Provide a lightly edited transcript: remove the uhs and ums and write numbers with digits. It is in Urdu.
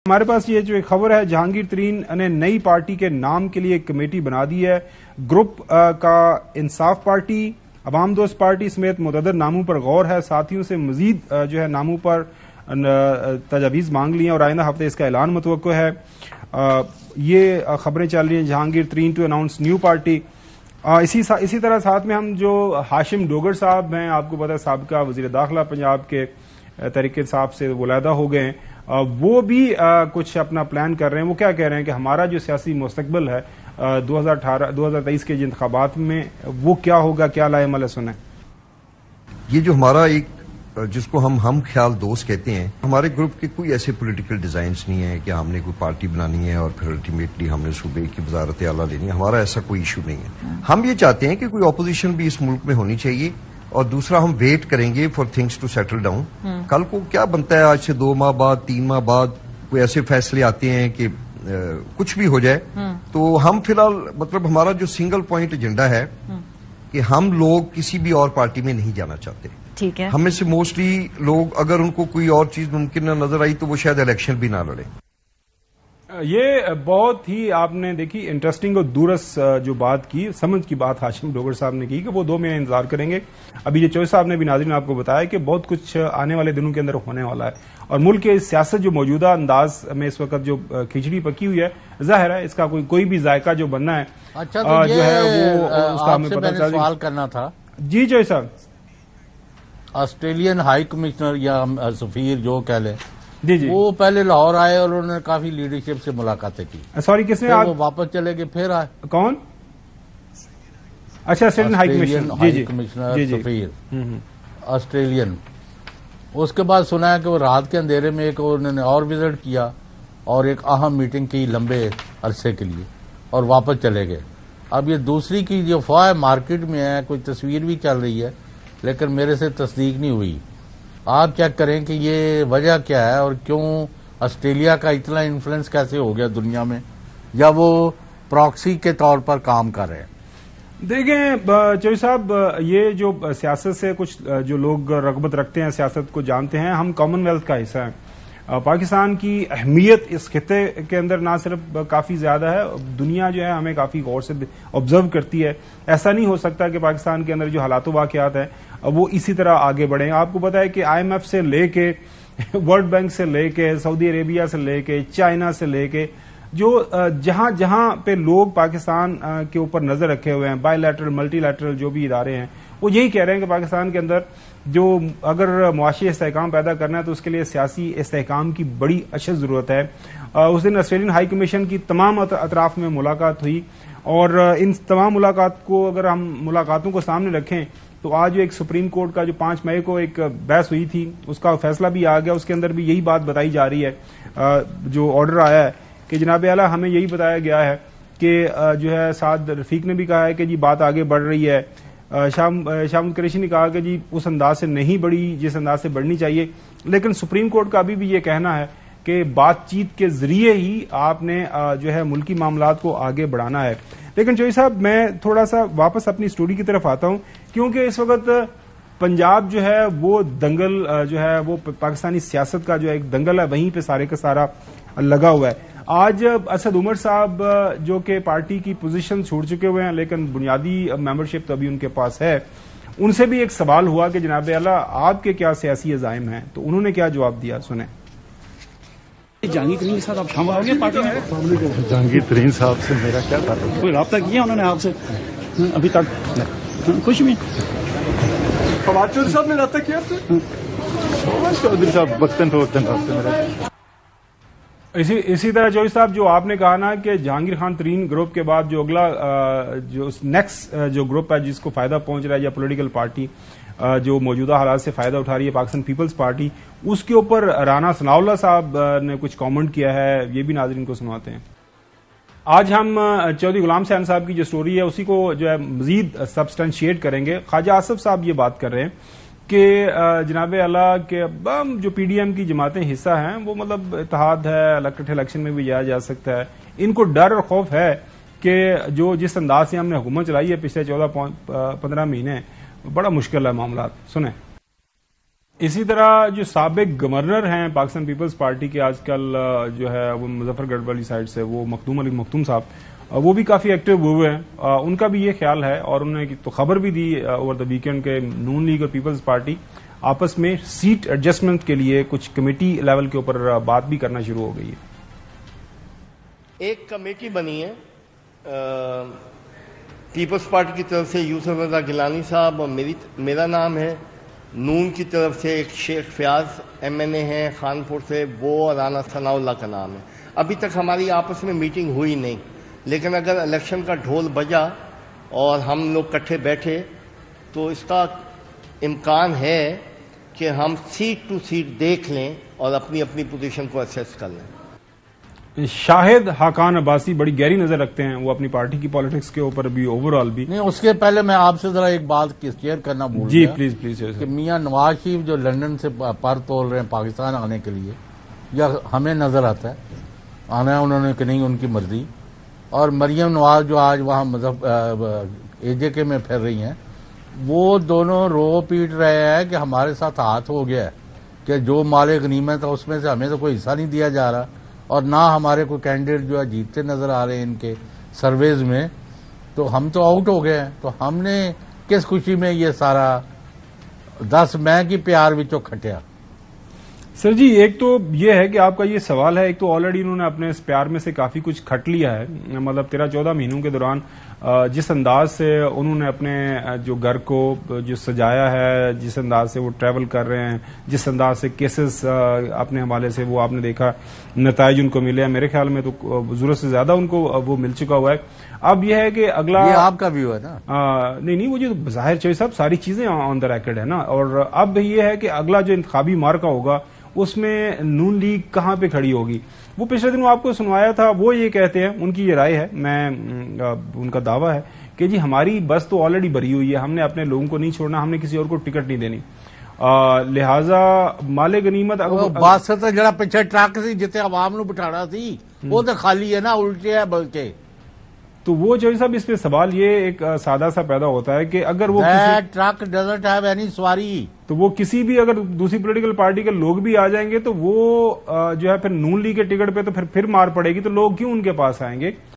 ہمارے پاس یہ جو ایک خبر ہے، جہانگیر ترین نے نئی پارٹی کے نام کے لیے ایک کمیٹی بنا دی ہے۔ گروپ کا انصاف پارٹی، عوام دوست پارٹی سمیت متعدد ناموں پر غور ہے۔ ساتھیوں سے مزید جو ہے ناموں پر تجاویز مانگ لی ہیں اور آئندہ ہفتے اس کا اعلان متوقع ہے۔ یہ خبریں چل رہی ہیں جہانگیر ترین ٹو اناؤنس نیو پارٹی۔ اسی طرح ساتھ میں ہم جو ہاشم ڈوگر صاحب ہیں، آپ کو پتا ہے سابقہ وزیر داخلہ پنجاب کے، تحریک انصاف سے وہ علیحدہ ہو گئے ہیں، وہ بھی کچھ اپنا پلان کر رہے ہیں۔ وہ کیا کہہ رہے ہیں کہ ہمارا جو سیاسی مستقبل ہے 2023 کے انتخابات میں وہ کیا ہوگا، کیا لائے عمل ہے، سنیں۔ یہ جو ہمارا ایک جس کو ہم خیال دوست کہتے ہیں، ہمارے گروپ کے کوئی ایسے پولیٹیکل ڈیزائنز نہیں ہیں کہ ہم نے کوئی پارٹی بنانی ہے اور پھر الٹیمیٹلی ہم نے صوبے کی وزارت اعلیٰ لینی ہے۔ ہمارا ایسا کوئی ایشو نہیں ہے۔ ہم یہ چاہتے ہیں کہ کوئی اپوزیشن بھی اس ملک میں ہونی چاہیے، اور دوسرا ہم ویٹ کریں گے for things to settle down. کل کو کیا بنتا ہے، آج سے 2 ماہ بعد 3 ماہ بعد کوئی ایسے فیصلے آتے ہیں کہ کچھ بھی ہو جائے، تو ہم فی الحال مطلب ہمارا جو سنگل پوائنٹ ایجنڈا ہے کہ ہم لوگ کسی بھی اور پارٹی میں نہیں جانا چاہتے۔ ٹھیک ہے، ہم میں سے موسٹلی لوگ اگر ان کو کوئی اور چیز ممکن نہ نظر آئی تو وہ شاید الیکشن بھی نہ لڑیں۔ یہ بہت ہی آپ نے دیکھی انٹرسٹنگ اور دورس جو بات کی، سمجھ کی بات ہاشم ڈوگر صاحب نے کی کہ وہ 2 مہینے انتظار کریں گے۔ ابھی یہ چوہے صاحب نے بھی ناظرین آپ کو بتایا کہ بہت کچھ آنے والے دنوں کے اندر ہونے والا ہے، اور ملک کے سیاست جو موجودہ انداز میں اس وقت جو کھچڑی پکی ہوئی ہے، ظاہر ہے اس کا کوئی بھی ذائقہ جو بننا ہے اچھا تو جو ہے وہ اس کا ہمیں پتہ چل جائے۔ سوال کرنا تھا جی چوہے صاحب، آسٹریلین ہائی کمشنر یا سفیر جو کہہ لیں، جی وہ پہلے لاہور آئے اور انہوں نے کافی لیڈرشپ سے ملاقاتیں کی، سوری کس نے پھر وہ واپس چلے گئے، پھر آئے کون؟ اچھا آسٹریلین ہائی ہائی کمشنر سفیر آسٹریلین۔ اس کے بعد سنا ہے کہ وہ رات کے اندھیرے میں ایک انہوں نے اور وزٹ کیا اور ایک اہم میٹنگ کی لمبے عرصے کے لیے اور واپس چلے گئے۔ اب یہ دوسری کی جو افواہ مارکیٹ میں ہے، کوئی تصویر بھی چل رہی ہے لیکن میرے سے تصدیق نہیں ہوئی۔ آپ چیک کریں کہ یہ وجہ کیا ہے اور کیوں آسٹریلیا کا اتنا انفلوئنس کیسے ہو گیا دنیا میں، یا وہ پراکسی کے طور پر کام کر رہے ہیں۔ دیکھیں چوہے صاحب، یہ جو سیاست سے کچھ جو لوگ رغبت رکھتے ہیں، سیاست کو جانتے ہیں، ہم کامن ویلتھ کا حصہ ہیں۔ پاکستان کی اہمیت اس خطے کے اندر نہ صرف کافی زیادہ ہے، دنیا جو ہے ہمیں کافی غور سے آبزرو کرتی ہے۔ ایسا نہیں ہو سکتا کہ پاکستان کے اندر جو حالات و واقعات ہیں وہ اسی طرح آگے بڑھیں۔ آپ کو پتا ہے کہ IMF سے لے کے ورلڈ بینک سے لے کے سعودی عربیہ سے لے کے چائنا سے لے کے جو جہاں جہاں پہ لوگ پاکستان کے اوپر نظر رکھے ہوئے ہیں، بائی لیٹرل ملٹی لیٹرل جو بھی ادارے ہیں، وہ یہی کہہ رہے ہیں کہ پاکستان کے اندر جو اگر معاشی استحکام پیدا کرنا ہے تو اس کے لیے سیاسی استحکام کی بڑی اشد ضرورت ہے۔ اس دن آسٹریلین ہائی کمیشن کی تمام اطراف میں ملاقات ہوئی، اور ان تمام ملاقات کو اگر ہم ملاقاتوں کو سامنے رکھیں تو آج ایک سپریم کورٹ کا جو 5 مئی کو ایک بحث ہوئی تھی، اس کا فیصلہ بھی آ گیا۔ اس کے اندر بھی یہی بات بتائی جا رہی ہے، جو آرڈر آیا ہے کہ جناب اعلیٰ ہمیں یہی بتایا گیا ہے کہ جو ہے سعد رفیق نے بھی کہا ہے کہ جی بات آگے بڑھ رہی ہے، شام قریشی نے کہا کہ جی اس انداز سے نہیں بڑھی جس انداز سے بڑھنی چاہیے، لیکن سپریم کورٹ کا ابھی بھی یہ کہنا ہے کہ بات چیت کے ذریعے ہی آپ نے جو ہے ملکی معاملات کو آگے بڑھانا ہے۔ لیکن چوہے صاحب، میں تھوڑا سا واپس اپنی اسٹوری کی طرف آتا ہوں، کیونکہ اس وقت پنجاب جو ہے وہ دنگل جو ہے وہ پاکستانی سیاست کا جو ایک دنگل ہے، وہیں پہ سارے کا سارا لگا ہوا ہے۔ آج اسد عمر صاحب جو کہ پارٹی کی پوزیشن چھوڑ چکے ہوئے ہیں لیکن بنیادی ممبرشپ تو ابھی ان کے پاس ہے، ان سے بھی ایک سوال ہوا کہ جناب اعلیٰ آپ کے کیا سیاسی عزائم ہیں، تو انہوں نے کیا جواب دیا، سنیں۔ جہانگیر ترین کے ساتھ آپ شامل ہوں گے پارٹی میں؟ جہانگیر ترین صاحب سے میرا کیا تعلق؟ کوئی رابطہ کیا انہوں نے آپ سے ابھی تک؟ خوش بھی فواد چودھری صاحب نے رابطہ کیا آپ سے؟ فواد چودھری صاحب وقتاً فوقتاً رابطے میں رہتے۔ اسی طرح چوہے صاحب، جو آپ نے کہا نا کہ جہانگیر خان ترین گروپ کے بعد جو اگلا جو نیکسٹ جو گروپ ہے جس کو فائدہ پہنچ رہا ہے، یا پولیٹیکل پارٹی جو موجودہ حالات سے فائدہ اٹھا رہی ہے، پاکستان پیپلز پارٹی، اس کے اوپر رانا ثناء اللہ صاحب نے کچھ کامنٹ کیا ہے، یہ بھی ناظرین کو سنواتے ہیں۔ آج ہم چودھری غلام حسین صاحب کی جو سٹوری ہے اسی کو جو ہے مزید سبسٹینشیٹ کریں گے۔ خواجہ آصف صاحب یہ بات کر رہے ہیں کہ جناب اعلیٰ کے جو پی ڈی ایم کی جماعتیں حصہ ہیں وہ مطلب اتحاد ہے، الیکٹڈ الیکشن میں بھی جایا جا سکتا ہے، ان کو ڈر اور خوف ہے کہ جو جس انداز سے ہم نے حکومت چلائی ہے پچھلے 14-15 مہینے، بڑا مشکل ہے معاملات، سنیں۔ اسی طرح جو سابق گورنر ہیں پاکستان پیپلز پارٹی کے آج کل جو ہے وہ مظفر گڑھ والی سائڈ سے وہ مخدوم علی مختوم صاحب وہ بھی کافی ایکٹیو ہوئے ہیں. ان کا بھی یہ خیال ہے اور انہوں نے تو خبر بھی دی اوور دا ویکینڈ کے نون لیگ اور پیپلز پارٹی آپس میں سیٹ ایڈجسٹمنٹ کے لیے کچھ کمیٹی لیول کے اوپر بات بھی کرنا شروع ہو گئی ہے. ایک کمیٹی بنی ہے پیپلز پارٹی کی طرف سے یوسف رضا گیلانی صاحب اور میرا نام ہے. نون کی طرف سے ایک شیخ فیاض ایم این اے ہیں خانپور سے, وہ اور رانا ثناء اللہ کا نام ہے. ابھی تک ہماری آپس میں میٹنگ ہوئی نہیں, لیکن اگر الیکشن کا ڈھول بجا اور ہم لوگ کٹھے بیٹھے تو اس کا امکان ہے کہ ہم سیٹ ٹو سیٹ دیکھ لیں اور اپنی اپنی پوزیشن کو اسیس کر لیں. شاہد حقان عباسی بڑی گہری نظر رکھتے ہیں, وہ اپنی پارٹی کی پالیٹکس کے اوپر بھی اوور آل بھی. نہیں, اس کے پہلے میں آپ سے ذرا ایک بات شیئر کرنا بھول گیا. جی پلیز کہ میاں نواز شریف جو لندن سے پر تول رہے ہیں پاکستان آنے کے لیے, یا ہمیں نظر آتا ہے آنا ہے انہوں نے کہ نہیں ان کی مرضی, اور مریم نواز جو آج وہاں اے جے کے میں پھر رہی ہیں, وہ دونوں رو پیٹ رہے ہیں کہ ہمارے ساتھ ہاتھ ہو گیا ہے کہ جو مال غنیمت ہے اس میں سے ہمیں تو کوئی حصہ نہیں دیا جا رہا, اور نہ ہمارے کوئی کینڈیڈیٹ جو ہے جیتتے نظر آ رہے ہیں ان کے سرویز میں, تو ہم تو آؤٹ ہو گئے ہیں. تو ہم نے کس خوشی میں یہ سارا 10 مئی کی پیار وچوں کھٹیا. سر جی, ایک تو یہ ہے کہ آپ کا یہ سوال ہے, ایک تو آلریڈی انہوں نے اپنے اس پیار میں سے کافی کچھ کھٹ لیا ہے. مطلب 13-14 مہینوں کے دوران جس انداز سے انہوں نے اپنے جو گھر کو جو سجایا ہے, جس انداز سے وہ ٹریول کر رہے ہیں, جس انداز سے کیسز اپنے حوالے سے وہ آپ نے دیکھا نتائج ان کو ملے ہیں, میرے خیال میں تو ضرورت سے زیادہ ان کو وہ مل چکا ہوا ہے. اب یہ ہے کہ اگلا یہ آپ کا ویو ہے نا. نہیں, وہ جو ظاہر چوہی صاحب ساری چیزیں آن دا ریکارڈ ہے نا. اور اب یہ ہے کہ اگلا جو انتخابی مارکا ہوگا اس میں نون لیگ کہاں پہ کھڑی ہوگی. وہ پچھلے دنوں آپ کو سنوایا تھا, وہ یہ کہتے ہیں, ان کی یہ رائے ہے, میں ان کا دعویٰ ہے کہ جی ہماری بس تو آلریڈی بھری ہوئی ہے, ہم نے اپنے لوگوں کو نہیں چھوڑنا, ہم نے کسی اور کو ٹکٹ نہیں دینی, لہذا مال غنیمت بات سے جڑا پیچھے ٹرک سی جتے عوام نو بٹھانا سی وہ تو خالی ہے نا, الٹے ہے بلکہ. تو وہ جو صاحب اس پہ سوال یہ ایک سادہ سا پیدا ہوتا ہے کہ اگر وہ ٹرک ڈزنٹ ہیو اینی سواری, تو وہ کسی بھی اگر دوسری پولیٹیکل پارٹی کے لوگ بھی آ جائیں گے تو وہ جو ہے پھر نون لیگ کے ٹکٹ پہ تو پھر مار پڑے گی, تو لوگ کیوں ان کے پاس آئیں گے.